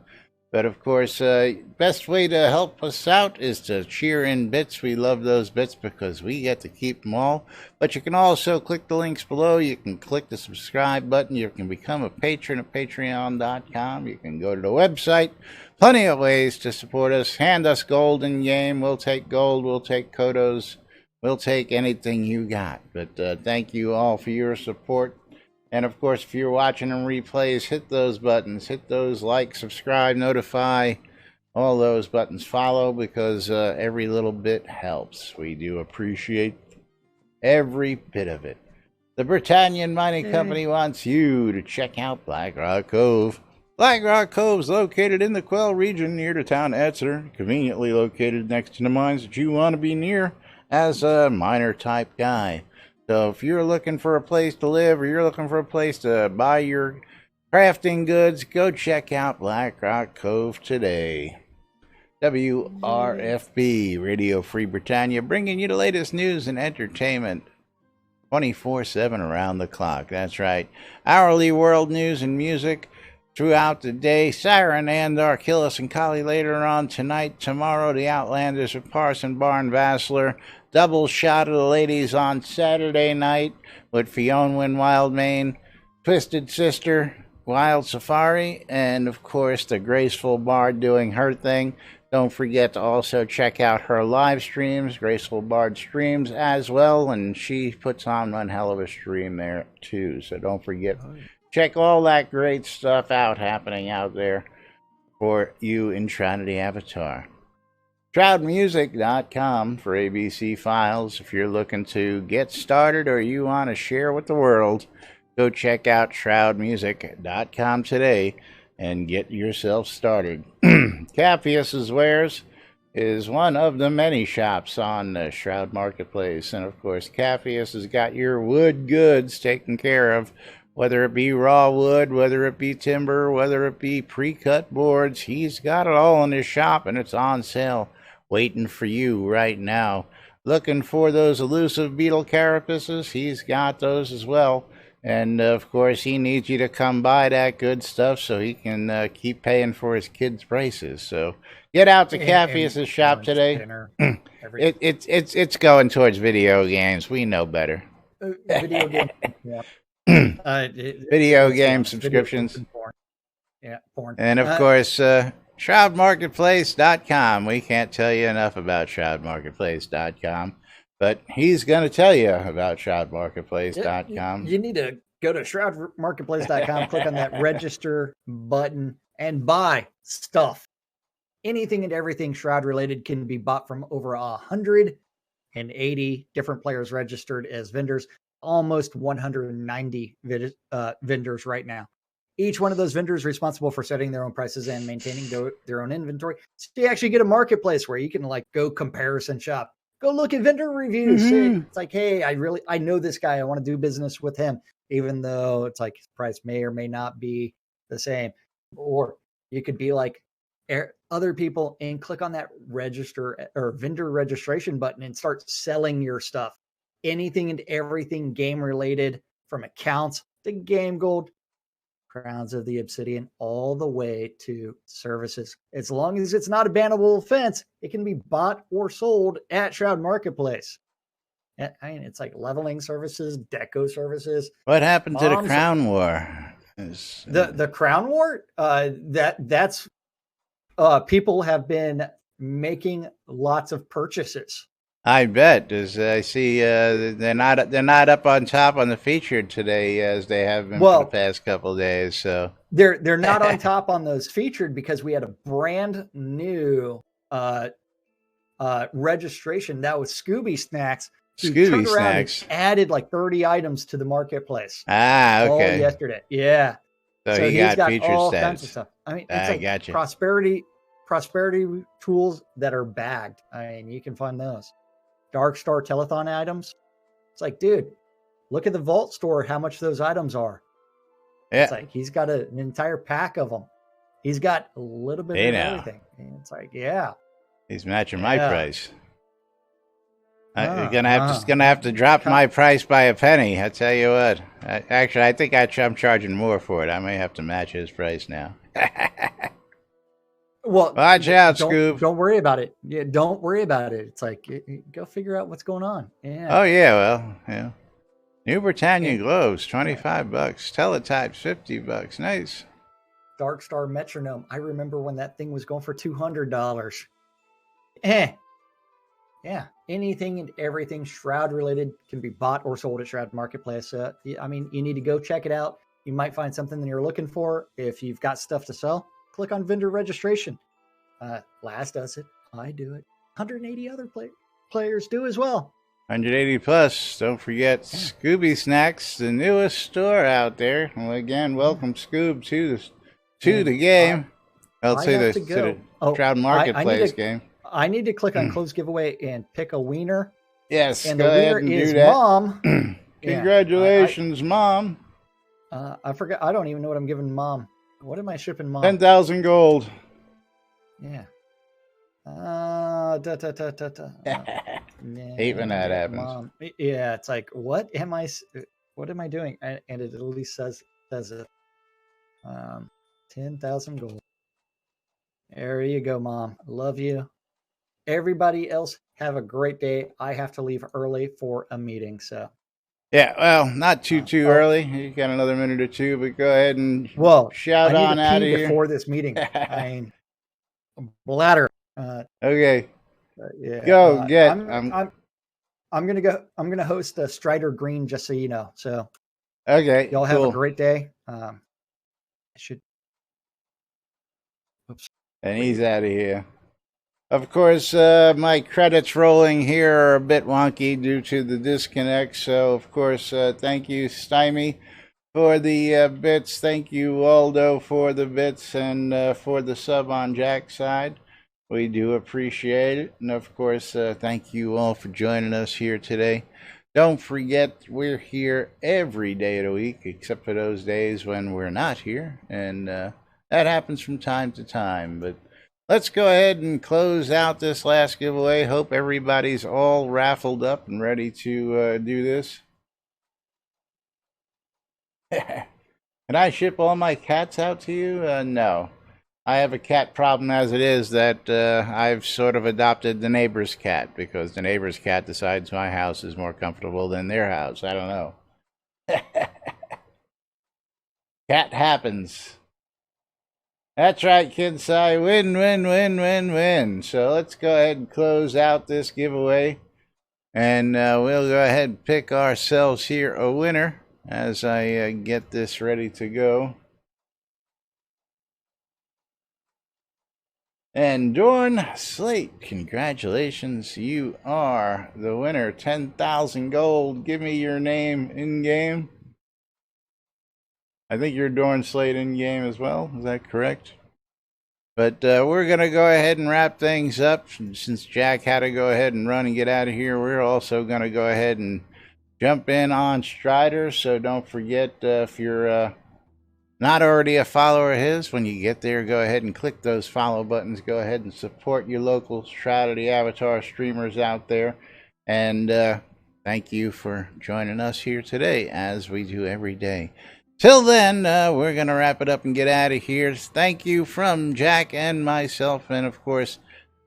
But of course, best way to help us out is to cheer in bits. We love those bits because we get to keep them all. But you can also click the links below. You can click the subscribe button. You can become a patron at patreon.com. You can go to the website. Plenty of ways to support us. Hand us gold in game. We'll take gold. We'll take Kodos. We'll take anything you got. But thank you all for your support. And of course, if you're watching in replays, hit those buttons. Hit those like, subscribe, notify, all those buttons. Follow, because every little bit helps. We do appreciate every bit of it. The Britannian Mining Company wants you to check out Black Rock Cove. Black Rock Cove is located in the Quell region near the town Exeter, conveniently located next to the mines that you want to be near as a miner-type guy. So if you're looking for a place to live, or you're looking for a place to buy your crafting goods, go check out Black Rock Cove today. WRFB, Radio Free Britannia, bringing you the latest news and entertainment 24/7 around the clock. That's right. Hourly world news and music throughout the day. Sarah and Andar, Killis and Kali later on tonight. Tomorrow, the Outlanders with Parson Barn Vassler. Double shot of the ladies on Saturday night with Fionn Wynn Wildmane, Twisted Sister, Wild Safari, and of course the Graceful Bard doing her thing. Don't forget to also check out her live streams, Graceful Bard streams as well, and she puts on one hell of a stream there too. So don't forget, check all that great stuff out happening out there for you in Trinity Avatar. ShroudMusic.com for ABC files. If you're looking to get started or you want to share with the world, go check out ShroudMusic.com today. and get yourself started. Capheus's Wares is one of the many shops on the Shroud Marketplace. And of course, Capheus has got your wood goods taken care of, whether it be raw wood, whether it be timber, whether it be pre-cut boards. He's got it all in his shop, and it's on sale, waiting for you right now. Looking for those elusive beetle carapaces? He's got those as well. And of course, he needs you to come buy that good stuff so he can keep paying for his kids' braces. So get out to Capheus's shop today. It's going towards video games. We know better. Video game. Video game subscriptions. Porn. Yeah, porn. And of course, ShroudMarketplace.com. We can't tell you enough about ShroudMarketplace.com. But he's going to tell you about ShroudMarketplace.com. You need to go to ShroudMarketplace.com, click on that register button, and buy stuff. Anything and everything Shroud related can be bought from over 180 different players registered as vendors, almost 190 vendors right now. Each one of those vendors responsible for setting their own prices and maintaining their own inventory. So you actually get a marketplace where you can like go comparison shop. Go look at vendor reviews. It's like, hey, I know this guy. I want to do business with him, even though it's like his price may or may not be the same. Or you could be like other people and click on that register or vendor registration button and start selling your stuff. Anything and everything game related, from accounts to game gold, Crowns of the Obsidian, all the way to services. As long as it's not a bannable offense, it can be bought or sold at Shroud Marketplace. I mean, it's like leveling services, deco services. What happened to the Crown War? The Crown War? That's people have been making lots of purchases. I bet. As I see, they're not up on top on the featured today as they have been for the past couple of days. So they're not on top on those featured because we had a brand new registration that was Scooby Snacks. Scooby Snacks added like 30 items to the marketplace. Okay. All yesterday, yeah. So he's got featured all status. Kinds of stuff. I mean, it's like gotcha. prosperity tools that are bagged. I mean, you can find those. Dark Star Telethon items. It's like, dude, look at the Vault store, how much those items are. Yeah. It's like he's got an entire pack of them. He's got a little bit of everything. And it's like, yeah. He's matching my price. You're gonna have to drop my price by a penny. I tell you what. Actually, I think I'm charging more for it. I may have to match his price now. Well, watch out, Scoob. Don't worry about it. Yeah, don't worry about it. It's like go figure out what's going on. Yeah. Oh yeah, well, yeah. New Britannia gloves, $25. Teletypes, $50. Nice. Dark Star Metronome. I remember when that thing was going for $200. Yeah. Anything and everything Shroud related can be bought or sold at Shroud Marketplace. I mean, you need to go check it out. You might find something that you're looking for. If you've got stuff to sell, click on vendor registration. Laz does it. I do it. 180 other players do as well. 180 plus. Don't forget Scooby Snacks, the newest store out there. Well, again, welcome Scoob to the game. To the Shroud Marketplace game. I need to click on close giveaway and pick a wiener. Yes, and go the ahead winner and is do that. Mom. Congratulations, Mom. I forgot. I don't even know what I'm giving Mom. What am I shipping Mom? 10,000 gold. Yeah. Hate when that happens. Mom. Yeah, it's like, what am I doing? And it at least says it. 10,000 gold. There you go, Mom. Love you. Everybody else, have a great day. I have to leave early for a meeting, so. Yeah, well, not too early. You got another minute or two, but go ahead and shout on out of here before this meeting. I mean, bladder. Okay. Yeah. Go get. I'm gonna host a Strider Green, just so you know. So. Okay. Y'all have a great day. I should. Oops. And he's out of here. Of course, my credits rolling here are a bit wonky due to the disconnect. So, of course, thank you, Stymie, for the bits. Thank you, Waldo, for the bits and for the sub on Jack's side. We do appreciate it. And of course, thank you all for joining us here today. Don't forget, we're here every day of the week, except for those days when we're not here. And that happens from time to time. But let's go ahead and close out this last giveaway. Hope everybody's all raffled up and ready to do this. Can I ship all my cats out to you? No. I have a cat problem as it is that I've sort of adopted the neighbor's cat because the neighbor's cat decides my house is more comfortable than their house. I don't know. Cat happens. That's right, Kinsai. Win, win, win, win, win. So let's go ahead and close out this giveaway. And we'll go ahead and pick ourselves here a winner as I get this ready to go. And Dorn Slate, congratulations, you are the winner. 10,000 gold. Give me your name in-game. I think you're Dorn Slate in-game as well. Is that correct? But we're going to go ahead and wrap things up. Since Jack had to go ahead and run and get out of here, we're also going to go ahead and jump in on Strider. So don't forget, if you're not already a follower of his, when you get there, go ahead and click those follow buttons. Go ahead and support your local Shroud of the Avatar streamers out there. And thank you for joining us here today, as we do every day. Till then, we're going to wrap it up and get out of here. Thank you from Jack and myself. And of course,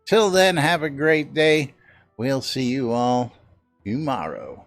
till then, have a great day. We'll see you all tomorrow.